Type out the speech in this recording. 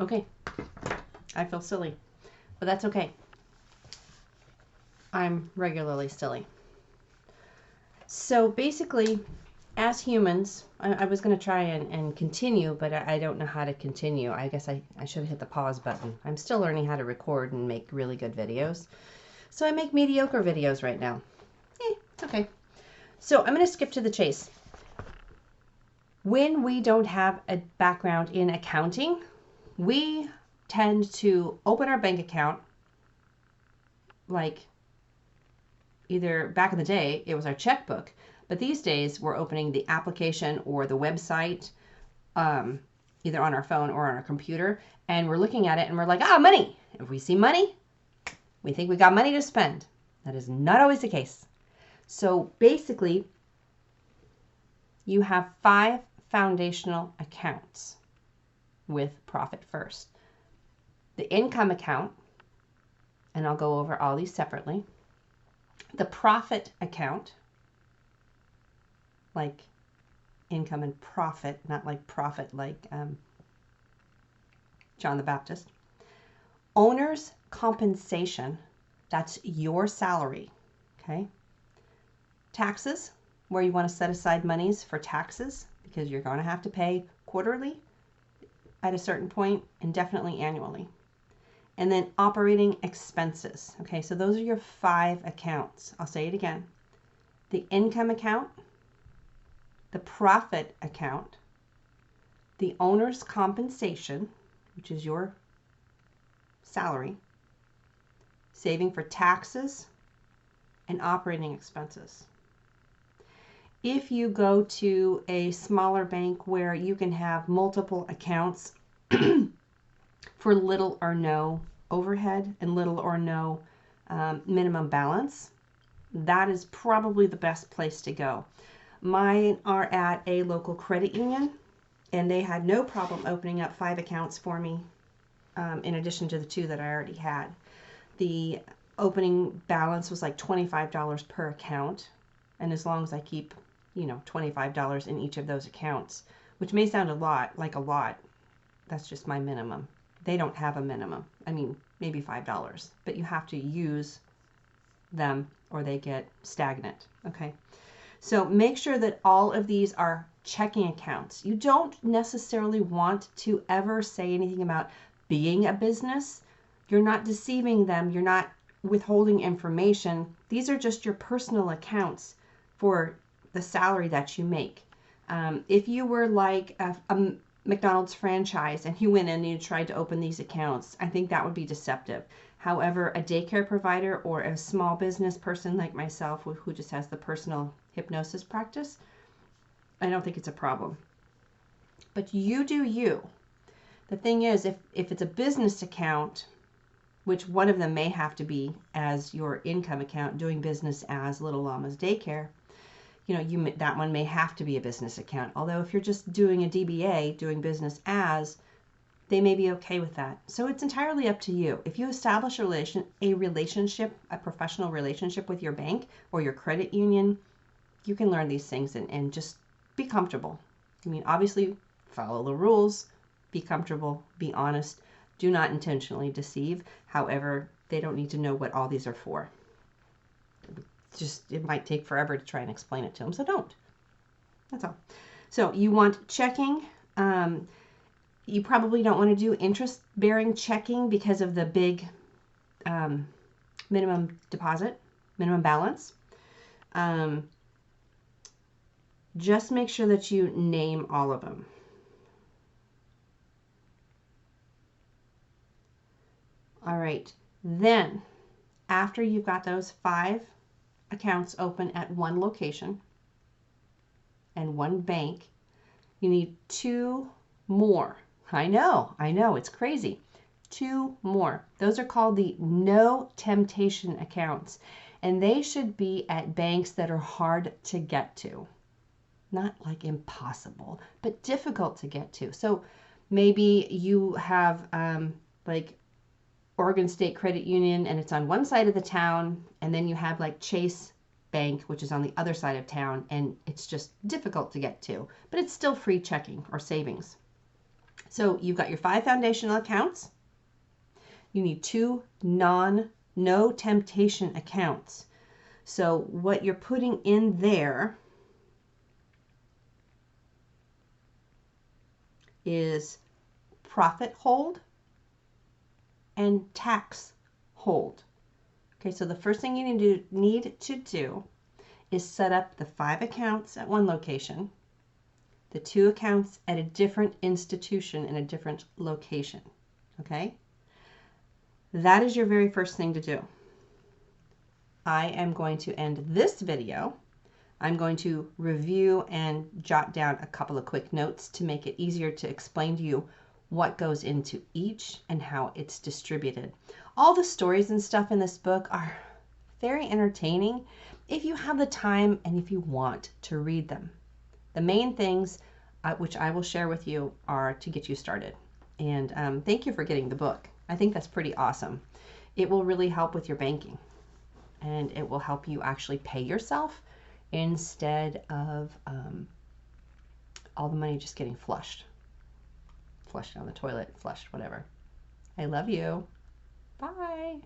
Okay, I feel silly, but that's okay. I'm regularly silly. So basically, as humans, I was going to try and continue, but I don't know how to continue. I guess I should have hit the pause button. I'm still learning how to record and make really good videos. So I make mediocre videos right now. It's okay. So I'm going to skip to the chase. When we don't have a background in accounting, we tend to open our bank account like either back in the day, it was our checkbook, but these days we're opening the application or the website, either on our phone or on our computer, and we're looking at it and we're like, money. If we see money, we think we got money to spend. That is not always the case. So basically, you have 5 foundational accounts with Profit First. The income account, and I'll go over all these separately. The profit account, like income and profit, not like profit like John the Baptist. Owner's compensation, that's your salary, okay? Taxes, where you want to set aside monies for taxes because you're going to have to pay quarterly at a certain point and definitely annually. And then operating expenses. Okay, so those are your 5 accounts. I'll say it again. The income account, the profit account, the owner's compensation, which is your salary, saving for taxes, and operating expenses. If you go to a smaller bank where you can have multiple accounts for little or no overhead and little or no minimum balance, that is probably the best place to go. Mine are at a local credit union, and they had no problem opening up 5 accounts for me, in addition to the 2 that I already had. The opening balance was like $25 per account, and as long as I keep, $25 in each of those accounts, which may sound a lot, that's just my minimum. They don't have a minimum. I mean, maybe $5, but you have to use them or they get stagnant, okay? So make sure that all of these are checking accounts. You don't necessarily want to ever say anything about being a business. You're not deceiving them. You're not withholding information. These are just your personal accounts for the salary that you make. If you were like a McDonald's franchise and you went in and you tried to open these accounts, I think that would be deceptive. However, a daycare provider or a small business person like myself who just has the personal hypnosis practice, I don't think it's a problem. But you do you. The thing is, if it's a business account, which one of them may have to be as your income account, doing business as Little Llama's Daycare, that one may have to be a business account. Although if you're just doing a DBA, doing business as, they may be okay with that. So it's entirely up to you. If you establish a relationship, a professional relationship with your bank or your credit union, you can learn these things and just be comfortable. I mean, obviously, follow the rules, be comfortable, be honest. Do not intentionally deceive. However, they don't need to know what all these are for. It might take forever to try and explain it to them, so don't. That's all. So you want checking. You probably don't want to do interest-bearing checking because of the big minimum deposit, minimum balance. Just make sure that you name all of them. All right. Then, after you've got those 5 accounts open at one location and one bank, you need 2 more. I know, it's crazy. 2 more. Those are called the no temptation accounts, and they should be at banks that are hard to get to. Not like impossible, but difficult to get to. So maybe you have like Oregon State Credit Union and it's on one side of the town, and then you have like Chase Bank, which is on the other side of town, and it's just difficult to get to, but it's still free checking or savings. So you've got your 5 foundational accounts. You need 2 no temptation accounts. So what you're putting in there is profit hold and tax hold. Okay, so the first thing you need to do is set up the 5 accounts at one location, the 2 accounts at a different institution in a different location. Okay? That is your very first thing to do. I am going to end this video. I'm going to review and jot down a couple of quick notes to make it easier to explain to you what goes into each and how it's distributed. All the stories and stuff in this book are very entertaining if you have the time and if you want to read them. The main things which I will share with you are to get you started. And thank you for getting the book. I think that's pretty awesome. It will really help with your banking, and it will help you actually pay yourself instead of all the money just getting flushed down the toilet, flushed, whatever. I love you. Bye.